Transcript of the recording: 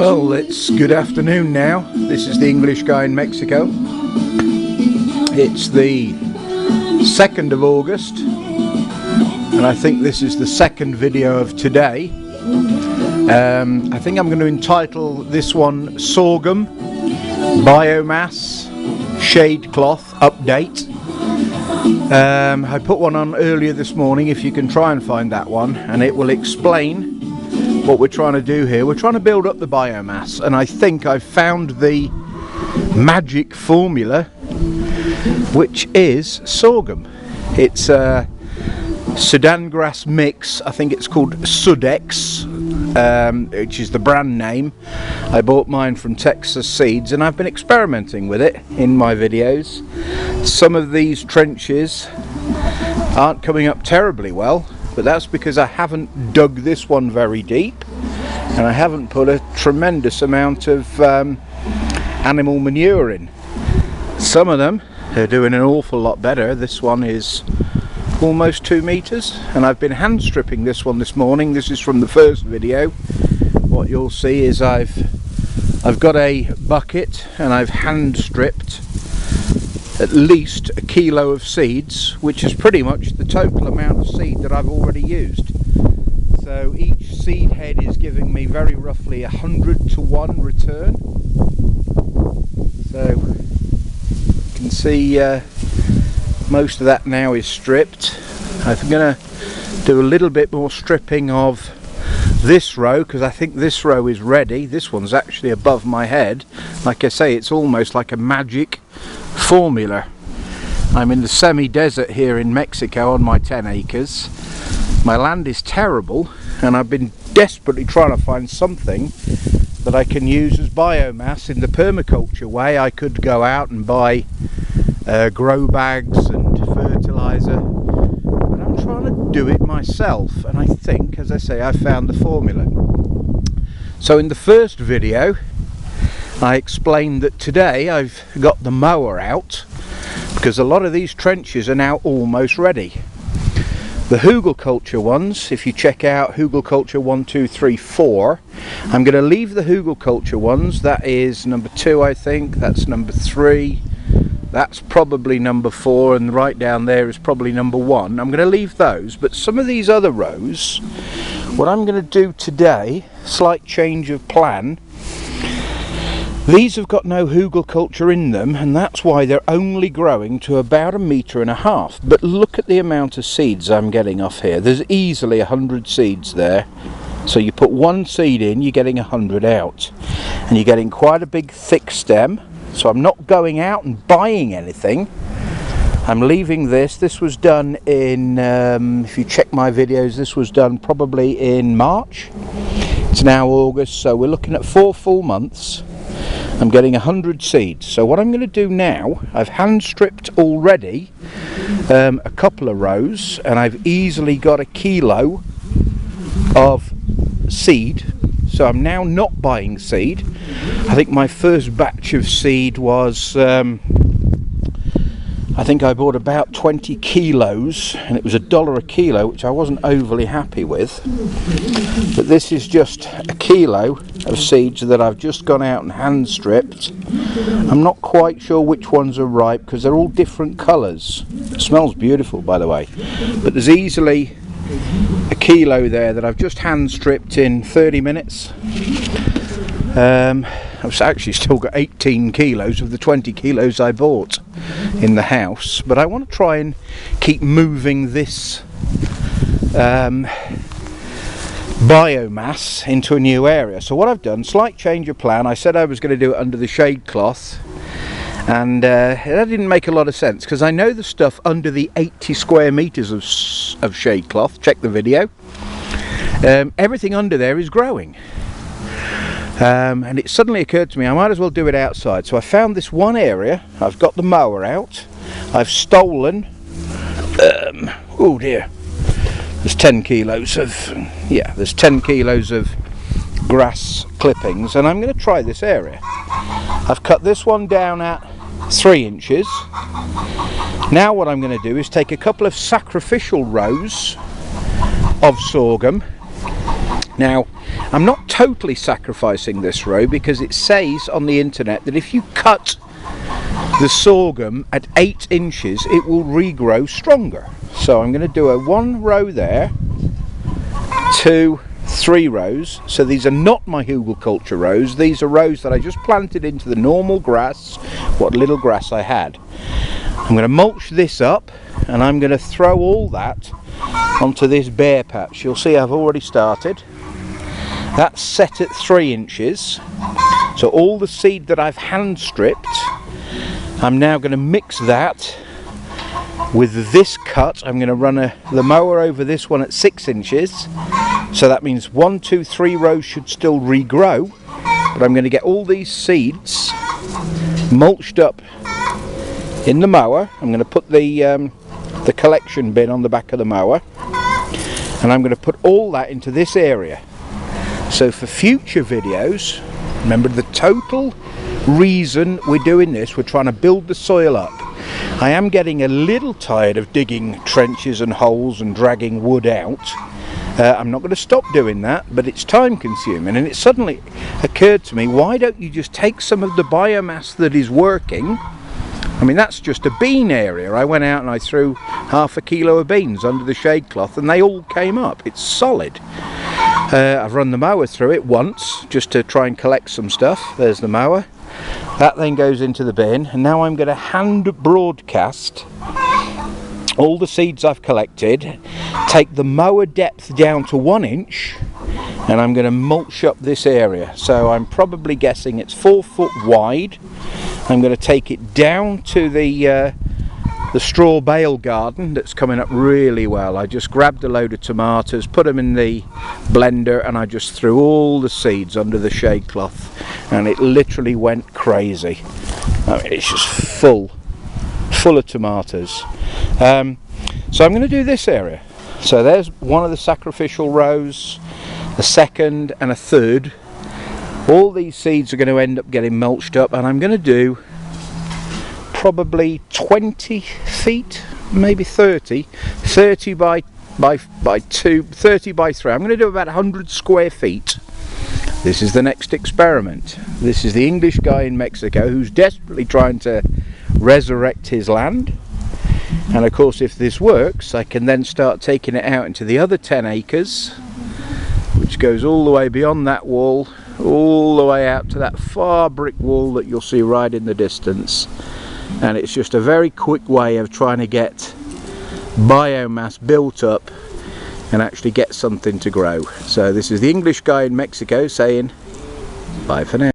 Well, it's good afternoon now. This is the English guy in Mexico. It's the 2nd of August, and I think this is the second video of today. I think I'm going to entitle this one Sorghum Biomass Shade Cloth Update. I put one on earlier this morning, if you can try and find that one, and it will explain what we're trying to do here. We're trying to build up the biomass, and I think I've found the magic formula, which is sorghum. It's a Sudan grass mix. I think it's called Sudex, which is the brand name. I bought mine from Texas Seeds, and I've been experimenting with it in my videos. Some of these trenches aren't coming up terribly well, but that's because I haven't dug this one very deep, and I haven't put a tremendous amount of animal manure in. Some of them are doing an awful lot better. This one is almost 2 meters, and I've been hand stripping this one this morning. This is from the first video. What you'll see is I've got a bucket, and I've hand stripped at least 1 kilo of seeds, which is pretty much the total amount of seed that I've already used. So each seed head is giving me very roughly 100 to 1 return. So you can see most of that now is stripped. I'm going to do a little bit more stripping of this row, because I think this row is ready. This one's actually above my head. Like I say, it's almost like a magic formula. I'm in the semi-desert here in Mexico on my 10 acres. My land is terrible, and I've been desperately trying to find something that I can use as biomass in the permaculture way. I could go out and buy grow bags and fertilizer, but I'm trying to do it myself, and I think, as I say, I found the formula. So in the first video I explained that today I've got the mower out because a lot of these trenches are now almost ready. The Hugelkultur ones, if you check out Hugelkultur 1, 2, 3, 4, I'm going to leave the Hugelkultur ones. That is number 2, I think. That's number 3. That's probably number 4, and right down there is probably number 1. I'm going to leave those, but some of these other rows, what I'm going to do today, slight change of plan. These have got no Hugelkultur in them, and that's why they're only growing to about 1.5 meters. But look at the amount of seeds I'm getting off here. There's easily 100 seeds there. So you put 1 seed in, you're getting 100 out. And you're getting quite a big thick stem. So I'm not going out and buying anything. I'm leaving this. This was done in, if you check my videos, this was done probably in March. It's now August, so we're looking at 4 full months. I'm getting 100 seeds. So what I'm going to do now, I've hand stripped already a couple of rows, and I've easily got 1 kilo of seed. So I'm now not buying seed. I think my first batch of seed was, I think I bought about 20 kilos, and it was $1 a kilo, which I wasn't overly happy with. But this is just 1 kilo of seeds that I've just gone out and hand stripped. I'm not quite sure which ones are ripe because they're all different colours. It smells beautiful, by the way. But there's easily 1 kilo there that I've just hand stripped in 30 minutes. I've actually still got 18 kilos of the 20 kilos I bought in the house, but I want to try and keep moving this biomass into a new area. So what I've done, slight change of plan. I said I was going to do it under the shade cloth, and that didn't make a lot of sense because I know the stuff under the 80 square meters of shade cloth. Check the video. Everything under there is growing. And it suddenly occurred to me I might as well do it outside. So I found this one area. I've got the mower out. I've stolen oh dear, there's 10 kilos of there's 10 kilos of grass clippings, and I'm going to try this area. I've cut this one down at 3 inches. Now what I'm going to do is take a couple of sacrificial rows of sorghum Now, I'm not totally sacrificing this row because it says on the internet that if you cut the sorghum at 8 inches it will regrow stronger. So I'm going to do a 1 row there, 2, 3 rows. So these are not my Hugelkultur rows, these are rows that I just planted into the normal grass, what little grass I had. I'm going to mulch this up and I'm going to throw all that onto this bare patch. You'll see I've already started. That's set at 3 inches. So all the seed that I've hand stripped, I'm now going to mix that with this cut. I'm going to run the mower over this one at 6 inches. So that means 1, 2, 3 rows should still regrow. But I'm going to get all these seeds mulched up in the mower. I'm going to put the collection bin on the back of the mower. And I'm going to put all that into this area. So for future videos, remember the total reason we're doing this, we're trying to build the soil up. I am getting a little tired of digging trenches and holes and dragging wood out. I'm not going to stop doing that, but it's time consuming, and it suddenly occurred to me, why don't you just take some of the biomass that is working? I mean, that's just a bean area. I went out and I threw half a kilo of beans under the shade cloth and they all came up. It's solid. I've run the mower through it once just to try and collect some stuff. There's the mower. That then goes into the bin, and now I'm going to hand broadcast all the seeds I've collected, take the mower depth down to 1 inch, and I'm going to mulch up this area. So I'm probably guessing it's 4 foot wide. I'm going to take it down to the straw bale garden that's coming up really well. I just grabbed a load of tomatoes, put them in the blender, and I just threw all the seeds under the shade cloth, and it literally went crazy. I mean, it's just full of tomatoes. So I'm going to do this area. So there's one of the sacrificial rows, a second and a third. All these seeds are going to end up getting mulched up, and I'm going to do probably 20 feet, maybe 30 by 2, 30 by 3. I'm going to do about 100 square feet. This is the next experiment. This is the English guy in Mexico who's desperately trying to resurrect his land. And of course, if this works, I can then start taking it out into the other 10 acres, which goes all the way beyond that wall, all the way out to that far brick wall that you'll see right in the distance. And it's just a very quick way of trying to get biomass built up and actually get something to grow. So this is the English guy in Mexico saying bye for now.